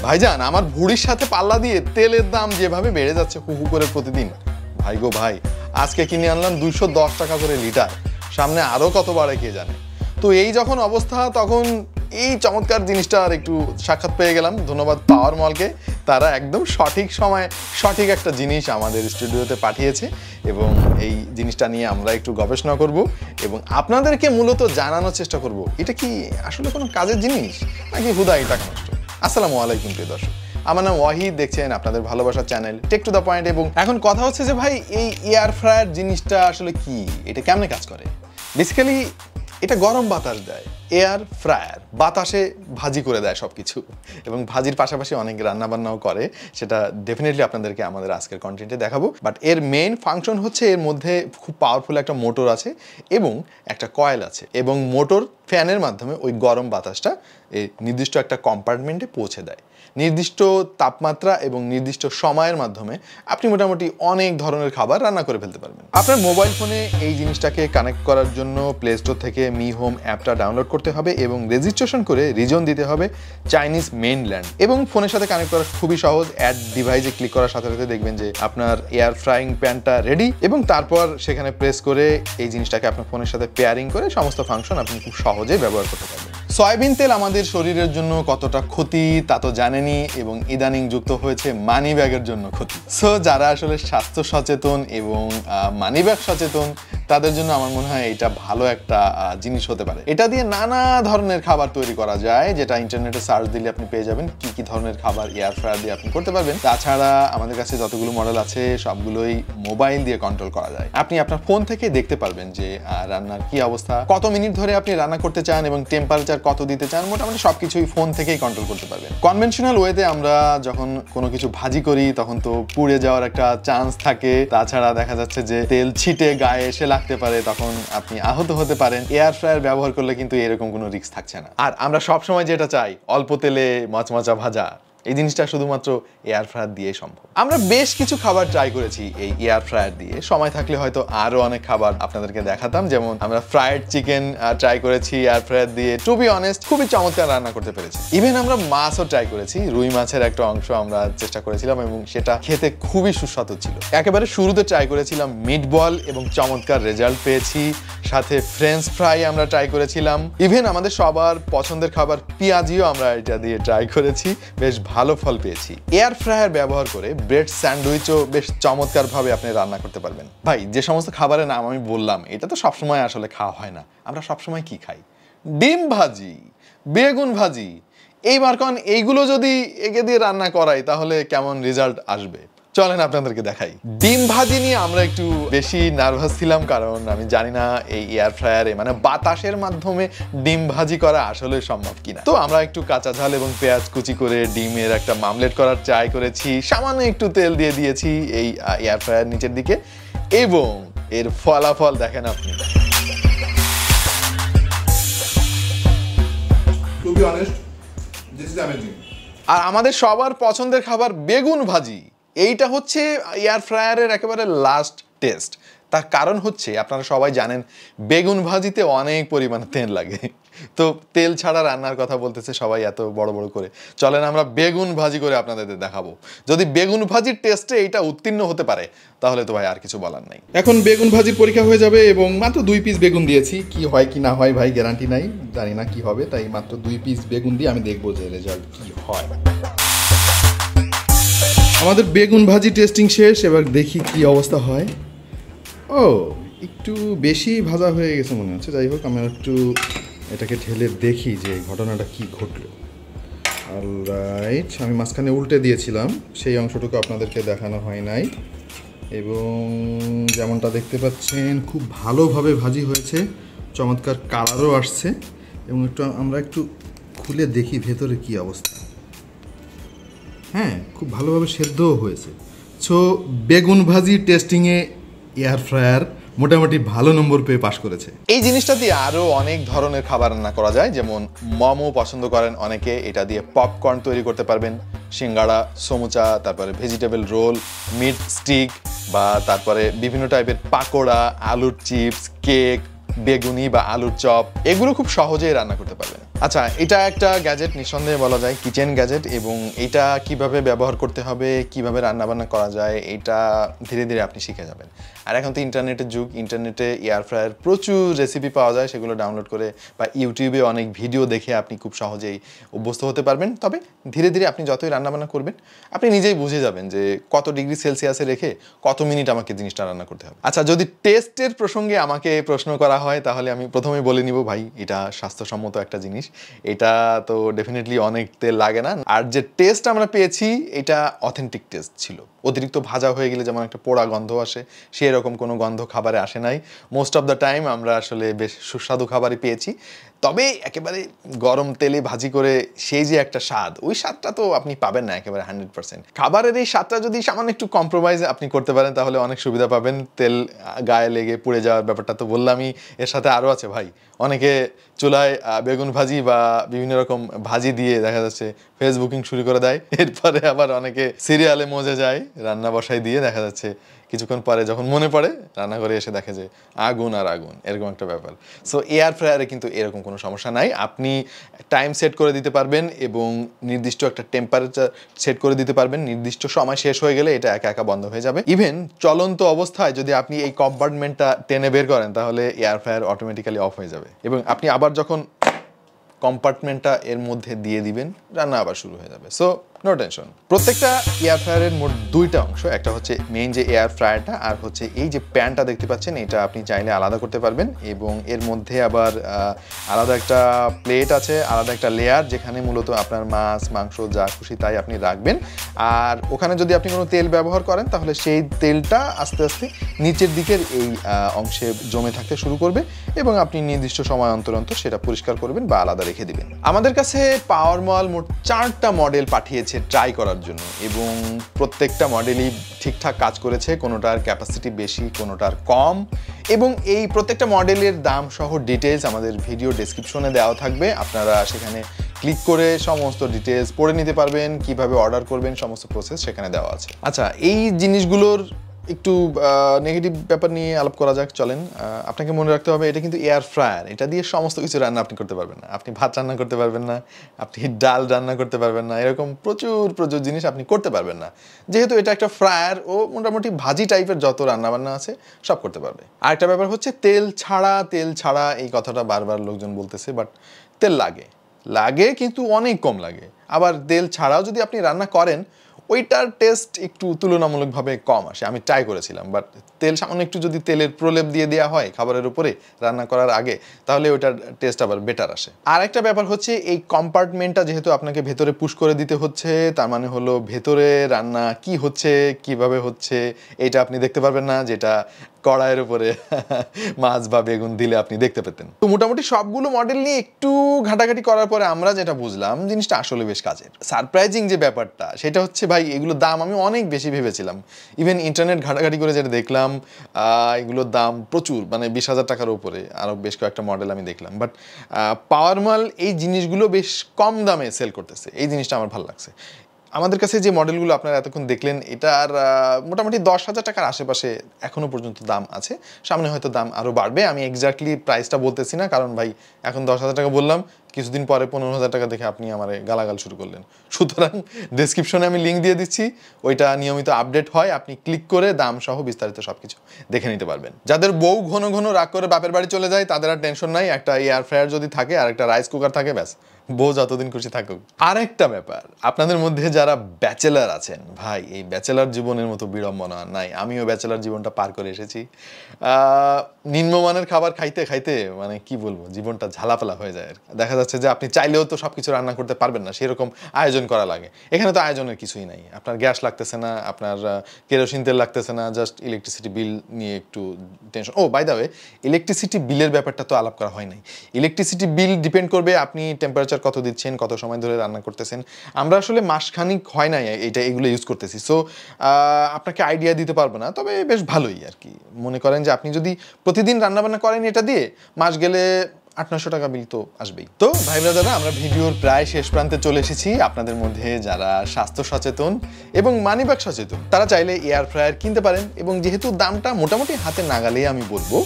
ভাইজান আমার ভুড়ির সাথে পাল্লা দিয়ে তেলের দাম যেভাবে বেড়ে যাচ্ছে হু হু করে প্রতিদিন, ভাই গো ভাই, আজকে কিনে আনলাম 210 টাকা করে লিটার, সামনে আরো কত বাড়ে কে জানে। তো এই যখন অবস্থা তখন এই চমৎকার জিনিসটার একটু সাক্ষাৎ পেয়ে গেলাম। ধন্যবাদ পাওয়ার মলকে, তারা একদম সঠিক সময়ে সঠিক একটা জিনিস আমাদের স্টুডিওতে পাঠিয়েছে এবং এই জিনিসটা নিয়ে আমরা একটু গবেষণা করব এবং আপনাদেরকে মূলত জানানোর চেষ্টা করব এটা কি আসলে কোনো কাজের জিনিস নাকি হুদাই টাকা নষ্ট। আসসালামু আলাইকুম প্রিয় দর্শক, আমার নাম ওয়াহিদ, দেখছেন আপনাদের ভালোবাসার channel tech to the point. এবং এখন কথা হচ্ছে যে ভাই এই এয়ার ফ্রায়ার জিনিসটা আসলে কি, এটা কেমনে কাজ করে। বেসিক্যালি এটা গরম বাতাস দেয়, এয়ার ফ্রায়ার বাতাসে ভাজি করে দেয় সব কিছু এবং ভাজির পাশাপাশি অনেক রান্নাবান্নাও করে, সেটা ডেফিনেটলি আপনাদেরকে আমাদের আজকের কন্টেন্টে দেখাবো। বাট এর মেইন ফাংশন হচ্ছে এর মধ্যে খুব পাওয়ারফুল একটা মোটর আছে এবং একটা কয়েল আছে এবং মোটর ফ্যানের মাধ্যমে ওই গরম বাতাসটা এই নির্দিষ্ট একটা কম্পার্টমেন্টে পৌঁছে দেয়। নির্দিষ্ট তাপমাত্রা এবং নির্দিষ্ট সময়ের মাধ্যমে আপনি মোটামুটি অনেক ধরনের খাবার রান্না করে ফেলতে পারবেন। আপনার মোবাইল ফোনে এই জিনিসটাকে কানেক্ট করার জন্য প্লে স্টোর থেকে মি হোম অ্যাপটা ডাউনলোড করতে হবে এবং রেজিস্ট্রেশন করে রিজন দিতে হবে চাইনিজ মেইনল্যান্ড এবং ফোনের সাথে কানেক্ট করা খুবই সহজ। অ্যাড ডিভাইসে ক্লিক করার সাথে সাথে দেখবেন যে আপনার এয়ার ফ্রাইং প্যানটা রেডি এবং তারপর সেখানে প্রেস করে এই জিনিসটাকে আপনার ফোনের সাথে পেয়ারিং করে সমস্ত ফাংশন আপনি খুব সহজে ব্যবহার করতে পারবেন। সয়াবিন তেল আমাদের শরীরের জন্য কতটা ক্ষতি তা তো জানেনই এবং ইদানিং যুক্ত হয়েছে মানি ব্যাগের জন্য ক্ষতি। সো যারা আসলে স্বাস্থ্য সচেতন এবং মানি ব্যাগ সচেতন তাদের জন্য আমার মনে হয় এটা ভালো একটা জিনিস হতে পারে। এটা দিয়ে নানা ধরনের খাবার তৈরি করা যায়, যেটা ইন্টারনেটে সার্চ দিলে আপনি পেয়ে যাবেন কি কি ধরনের খাবার এয়ার ফ্রায়ার দিয়ে আপনি করতে পারবেন। তাছাড়া আমাদের কাছে যতগুলো মডেল আছে সবগুলোই মোবাইল দিয়ে কন্ট্রোল করা যায়। আপনি আপনার ফোন থেকে দেখতে পারবেন যে রান্নার কি অবস্থা, কত মিনিট ধরে আপনি রান্না করতে চান এবং টেম্পারেচার কত দিতে চান, মোটামুটি সবকিছুই ফোন থেকেই কন্ট্রোল করতে পারবেন। কনভেনশনাল ওয়েতে আমরা যখন কোনো কিছু ভাজি করি তখন তো পুড়ে যাওয়ার একটা চান্স থাকে, তাছাড়া দেখা যাচ্ছে যে তেল ছিটে গায়ে এসে লাগতে পারে, তখন আপনি আহত হতে পারেন। এয়ার ফ্রায়ার ব্যবহার করলে কিন্তু এরকম কোনো রিস্ক থাকছে না। আর আমরা সবসময় যেটা চাই অল্প তেলে মচমচা ভাজা, এই জিনিসটা শুধুমাত্র এয়ার ফ্রায়ার দিয়ে সম্ভব। আমরা বেশ কিছু খাবার ট্রাই করেছি এই এয়ার ফ্রায়ার দিয়ে, সময় থাকলে হয়তো আরো অনেক খাবার আপনাদেরকে দেখাতাম। যেমন আমরা ফ্রাইড চিকেন ট্রাই করেছি এয়ার ফ্রায়ার দিয়ে, টু বি অনেস্ট খুবই চমৎকার রান্না করতে পেরেছি। ইভেন আমরা মাছও ট্রাই করেছি, রুই মাছের একটা অংশ আমরা চেষ্টা করেছিলাম এবং সেটা খেতে খুবই সুস্বাদু ছিল। একেবারে শুরুতে ট্রাই করেছিলাম মিট বল এবং চমৎকার রেজাল্ট পেয়েছি। সাথে ফ্রেঞ্চ ফ্রাই আমরা ট্রাই করেছিলাম। ইভেন আমাদের সবার পছন্দের খাবার পেঁয়াজিও আমরা এটা দিয়ে ট্রাই করেছি, বেশ ভালো ফল পেয়েছি। এয়ার ফ্রায়ার ব্যবহার করে ব্রেড স্যান্ডউইচও বেশ চমৎকার ভাবে আপনি রান্না করতে পারবেন। ভাই যে সমস্ত খাবারের নাম আমি বললাম এটা তো সবসময় আসলে খাওয়া হয় না। আমরা সবসময় কি খাই? ডিম ভাজি, বেগুন ভাজি। এইবার কারণ এইগুলো যদি একে দিয়ে রান্না করাই তাহলে কেমন রেজাল্ট আসবে চলেন আপনাদেরকে দেখাই। ডিম ভাজি নিয়ে আমরা একটু বেশি নার্ভাস ছিলাম, কারণ আমি জানি না এই এয়ার ফ্রায়ারে মানে বাতাসের মাধ্যমে ডিম ভাজি করা আসলে সম্ভব কিনা। তো আমরা একটু কাঁচা ঝাল এবং পেঁয়াজ কুচি করে ডিমের একটা মামলেট করার ট্রাই করেছি, সামান্য একটু তেল দিয়ে দিয়েছি এই এয়ার ফ্রায়ার নিচের দিকে এবং এর ফলাফল দেখেন আপনি। To be honest, this is amazing. আর আমাদের সবার পছন্দের খাবার বেগুন ভাজি, এইটা হচ্ছে এয়ার ফ্রায়ারের একেবারে লাস্ট টেস্ট। তার কারণ হচ্ছে আপনারা সবাই জানেন বেগুন ভাজিতে অনেক পরিমাণে তেল লাগে, তো তেল ছাড়া রান্নার কথা বলতেছে সবাই এত বড় বড় করে। চলেন আমরা বেগুন ভাজি করে আপনাদের দেখাবো। যদি বেগুন ভাজির টেস্টে এইটা উত্তীর্ণ হতে পারে তাহলে তো ভাই আর কিছু বলার নাই। এখন বেগুন ভাজির পরীক্ষা হয়ে যাবে এবং মাত্র 2 পিস বেগুন দিয়েছি, কি হয় কি না হয় ভাই গ্যারান্টি নাই, জানি না কি হবে, তাই মাত্র 2 পিস বেগুন দিয়ে আমি দেখবো যে রেজাল্ট কি হয়। আমাদের বেগুন ভাজি টেস্টিং শেষ, এবার দেখি কি অবস্থা হয়। ও একটু বেশি ভাজা হয়ে গেছে মনে হচ্ছে, যাই হোক আমি একটু এটাকে ঢেলে দেখি যে ঘটনাটা কি ঘটলো। অলরাইট, আমি মাঝখানে উল্টে দিয়েছিলাম, সেই অংশটুকু আপনাদেরকে দেখানো হয় নাই এবং যেমনটা দেখতে পাচ্ছেন খুব ভালোভাবে ভাজি হয়েছে, চমৎকার কালারও আসছে এবং আমরা একটু খুলে দেখি ভেতরে কি অবস্থা। হ্যাঁ, খুব ভালোভাবে সেদ্ধও হয়েছে। সো বেগুন ভাজি টেস্টিংয়ে এয়ার ফ্রায়ার মোটামুটি ভালো নম্বর পেয়ে পাশ করেছে। এই জিনিসটা দিয়ে আরো অনেক ধরনের খাবার রান্না করা যায়, যেমন মোমো পছন্দ করেন অনেকে, এটা দিয়ে পপকর্ন তৈরি করতে পারবেন, সিঙ্গাড়া, সমুচা, তারপরে ভেজিটেবল রোল, মিট স্টিক বা তারপরে বিভিন্ন টাইপের পাকোড়া, আলুর চিপস, কেক, বেগুনি বা আলুর চপ, এগুলো খুব সহজেই রান্না করতে পারবেন। আচ্ছা, এটা একটা গ্যাজেট, নিঃসন্দেহে বলা যায় কিচেন গ্যাজেট, এবং এটা কিভাবে ব্যবহার করতে হবে, কিভাবে রান্নাবান্না করা যায়, এটা ধীরে ধীরে আপনি শিখে যাবেন। আর এখন তো ইন্টারনেটের যুগ, ইন্টারনেটে এয়ার ফ্রায়ার প্রচুর রেসিপি পাওয়া যায়, সেগুলো ডাউনলোড করে বা ইউটিউবে অনেক ভিডিও দেখে আপনি খুব সহজেই অভ্যস্ত হতে পারবেন। তবে ধীরে ধীরে আপনি যতই রান্নাবান্না করবেন আপনি নিজেই বুঝে যাবেন যে কত ডিগ্রি সেলসিয়াসে রেখে কত মিনিট আমাকে জিনিসটা রান্না করতে হবে। আচ্ছা, যদি টেস্টের প্রসঙ্গে আমাকে প্রশ্ন করা হয় তাহলে আমি প্রথমেই বলে নিব, ভাই এটা স্বাস্থ্যসম্মত একটা জিনিস, এটা তো ডেফিনেটলি অনেক তেল লাগে না। আর যে টেস্ট আমরা পেয়েছি এটা অথেন্টিক টেস্ট ছিল। অতিরিক্ত ভাজা হয়ে গেলে যেমন একটা পোড়া গন্ধ আসে, সেরকম কোনো গন্ধ খাবারে আসে নাই। মোস্ট অফ দ্য টাইম আমরা আসলে বেশ সুস্বাদু খাবারই পেয়েছি। তবে একেবারে গরম তেলে ভাজি করে সেই যে একটা স্বাদ, ওই স্বাদটা তো আপনি পাবেন না একেবারে 100%। খাবারের এই স্বাদটা যদি সামান্য একটু কম্প্রোমাইজ আপনি করতে পারেন তাহলে অনেক সুবিধা পাবেন। তেল গায়ে লেগে পুড়ে যাওয়ার ব্যাপারটা তো বললামই, এর সাথে আরও আছে ভাই, অনেকে চুলায় বেগুন ভাজি বা বিভিন্ন রকম ভাজি দিয়ে দেখা যাচ্ছে ফেসবুকিং শুরু করে দেয়। এরপরে আবার অনেকে সিরিয়ালে মজে যায়, রান্না বসাই দিয়ে দেখা যাচ্ছে কিছুক্ষণ পরে যখন মনে পড়ে রান্নাঘরে এসে দেখে যে আগুন আর আগুন, এরকম একটা ব্যাপার। সো এয়ার ফ্রায়ারে কিন্তু এরকম কোনো সমস্যা নাই। আপনি টাইম সেট করে দিতে পারবেন এবং নির্দিষ্ট একটা টেম্পারেচার সেট করে দিতে পারবেন। নির্দিষ্ট সময় শেষ হয়ে গেলে এটা একা একা বন্ধ হয়ে যাবে। ইভেন চলন্ত অবস্থায় যদি আপনি এই কম্পার্টমেন্টটা টেনে বের করেন তাহলে এয়ার ফ্রায়ার অটোমেটিক্যালি অফ হয়ে যাবে, এবং আপনি আবার যখন কম্পার্টমেন্টটা এর মধ্যে দিয়ে দিবেন রান্না আবার শুরু হয়ে যাবে। So no tension. প্রত্যেকটা এয়ার ফ্রায়ারের মোট দুইটা অংশ, একটা হচ্ছে মেইন যে এয়ার ফ্রায়ারটা, আর হচ্ছে এই যে প্যানটা দেখতে পাচ্ছেন, এটা আপনি চাইলে আলাদা করতে পারবেন। এবং এর মধ্যে আবার আলাদা একটা প্লেট আছে, আলাদা একটা লেয়ার, যেখানে মূলত আপনার মাছ মাংস যা খুশি তাই আপনি রাখবেন। আর ওখানে যদি আপনি কোনো তেল ব্যবহার করেন তাহলে সেই তেলটা আস্তে আস্তে নিচের দিকের এই অংশে জমে থাকতে শুরু করবে, এবং আপনি নির্দিষ্ট সময় অন্তর অন্তর সেটা পরিষ্কার করবেন বা আলাদা রেখে দিবেন। আমাদের কাছে পাওয়ারমল মোট 4টা মডেল পাঠিয়েছে ট্রাই করার জন্য, এবং প্রত্যেকটা মডেলই ঠিকঠাক কাজ করেছে। কোনোটার ক্যাপাসিটি বেশি, কোনোটার কম, এবং এই প্রত্যেকটা মডেলের দাম সহ ডিটেলস আমাদের ভিডিও ডেসক্রিপশনে দেওয়া থাকবে। আপনারা সেখানে ক্লিক করে সমস্ত ডিটেলস পড়ে নিতে পারবেন, কিভাবে অর্ডার করবেন সমস্ত প্রসেস সেখানে দেওয়া আছে। আচ্ছা, এই জিনিসগুলোর একটু নেগেটিভ ব্যাপার নিয়ে আলাপ করা যাক, চলেন। আপনাকে মনে রাখতে হবে এটা কিন্তু এয়ার ফ্রায়ার, এটা দিয়ে সমস্ত কিছু রান্না আপনি করতে পারবেন না। আপনি ভাত রান্না করতে পারবেন না, আপনি ডাল রান্না করতে পারবেন না, এরকম প্রচুর জিনিস আপনি করতে পারবেন না। যেহেতু এটা একটা ফ্রায়ার, ও মোটামুটি ভাজি টাইপের যত রান্নাবান্না আছে সব করতে পারবে। আরেকটা ব্যাপার হচ্ছে তেল ছাড়া, এই কথাটা বারবার লোকজন বলতেছে, বাট তেল লাগে কিন্তু অনেক কম লাগে। আবার তেল ছাড়াও যদি আপনি রান্না করেন ওইটার টেস্ট একটু তুলনামূলকভাবে কম আসে। আমি ট্রাই করেছিলাম, বাট তেল সামান্য একটু যদি তেলের প্রলেপ দিয়ে দেওয়া হয় খাবারের উপরে রান্না করার আগে, তাহলে ওইটার টেস্ট আবার বেটার আসে। আর একটা ব্যাপার হচ্ছে এই কম্পার্টমেন্টটা যেহেতু আপনাকে ভেতরে পুশ করে দিতে হচ্ছে, তার মানে হলো ভেতরে রান্না কি হচ্ছে, কিভাবে হচ্ছে এটা আপনি দেখতে পারবেন না, যেটা কড়াইয়ের উপরে মাছ বা বেগুন দিলে আপনি দেখতে পেতেন। তো মোটামুটি সবগুলো মডেল নিয়ে একটু ঘাটাঘাটি করার পরে আমরা যেটা বুঝলাম জিনিসটা আসলে বেশ কাজের। সারপ্রাইজিং যে ব্যাপারটা সেটা হচ্ছে ভাই, এগুলোর দাম আমি অনেক বেশি ভেবেছিলাম। ইভেন ইন্টারনেট ঘাটাঘাটি করে যেটা দেখলাম, এগুলোর দাম প্রচুর, মানে 20,000 টাকার উপরে আরও বেশ কয়েকটা মডেল আমি দেখলাম। বাট পাওয়ারমাল এই জিনিসগুলো বেশ কম দামে সেল করতেছে, এই জিনিসটা আমার ভালো লাগছে। আমাদের কাছে যে মডেলগুলো আপনারা এতক্ষণ দেখলেন, এটার মোটামুটি 10,000 টাকার আশেপাশে এখনও পর্যন্ত দাম আছে। সামনে হয়তো দাম আরও বাড়বে। আমি এক্স্যাক্টলি প্রাইসটা বলতেছি না, কারণ ভাই এখন 10,000 টাকা বললাম, কিছুদিন পরে 15,000 টাকা দেখে আপনি আমার গালাগাল শুরু করলেন। সুতরাং ডেসক্রিপশনে আমি লিঙ্ক দিয়ে দিচ্ছি, ওইটা নিয়মিত আপডেট হয়, আপনি ক্লিক করে দাম সহ বিস্তারিত সবকিছু দেখে নিতে পারবেন। যাদের বউ ঘন ঘন রাগ করে বাপের বাড়ি চলে যায় তাদের আর টেনশন নাই, একটা এয়ার ফ্রায়ার যদি থাকে আর একটা রাইস কুকার থাকে, ব্যাস বউ যতদিন খুশি থাকুক। আরেকটা ব্যাপার, আপনাদের মধ্যে যারা ব্যাচেলার আছেন, ভাই এই ব্যাচেলার জীবনের মতো বিড়ম্বনা নাই। আমিও ব্যাচেলার জীবনটা পার করে এসেছি। নিম্নমানের খাবার খাইতে খাইতে মানে কি বলবো, জীবনটা ঝালাপালা হয়ে যায়। দেখা যাচ্ছে যে আপনি চাইলেও তো সবকিছু রান্না করতে পারবেন না, সেরকম আয়োজন করা লাগে। এখানে তো আয়োজনের কিছুই নাই, আপনার গ্যাস লাগতেছে না, আপনার কেরোসিন তেল লাগতেছে না, জাস্ট ইলেকট্রিসিটি বিল নিয়ে একটু tension. Oh by the way, electricity বিলের ব্যাপারটা তো আলাপ করা হয় নাই। ইলেকট্রিসিটি বিল ডিপেন্ড করবে আপনি টেম্পারেচার কত দিচ্ছেন, কত সময় ধরে রান্না করতেছেন। আমরা আসলে মাসখানিক হয় নাই এগুলো ইউজ করতেছি, সো আপনাকে আইডিয়া দিতে পারবো না। তবে বেশ ভালোই আর কি। মনে করেন যে আপনি যদি প্রতিদিন রান্নাবান্না করেন এটা দিয়ে, মাস গেলে 800-900 টাকা বিল তো আসবেই। তো ভাই ব্রাদাররা, আমরা ভিডিওর প্রায় শেষ প্রান্তে চলে এসেছি। আপনাদের মধ্যে যারা স্বাস্থ্য সচেতন এবং মানিব্যাগ সচেতন তারা চাইলে এয়ার ফ্রায়ার কিনতে পারেন, এবং যেহেতু দামটা মোটামুটি হাতে নাগালেই আমি বলবো,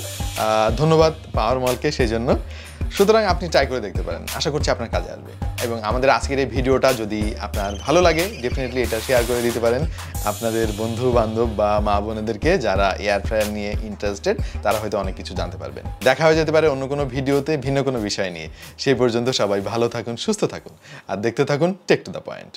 ধন্যবাদ পাওয়ার মলকে সেই জন্য। সুতরাং আপনি ট্রাই করে দেখতে পারেন, আশা করছি আপনার কাজে আসবে। এবং আমাদের আজকের এই ভিডিওটা যদি আপনার ভালো লাগে ডেফিনেটলি এটা শেয়ার করে দিতে পারেন আপনাদের বন্ধু বান্ধব বা মা বোনেদেরকে যারা এয়ার ফ্রায়ার নিয়ে ইন্টারেস্টেড, তারা হয়তো অনেক কিছু জানতে পারবেন। দেখা হয়ে যেতে পারে অন্য কোনো ভিডিওতে ভিন্ন কোনো বিষয় নিয়ে। সেই পর্যন্ত সবাই ভালো থাকুন, সুস্থ থাকুন আর দেখতে থাকুন টেক টু দ্য পয়েন্ট।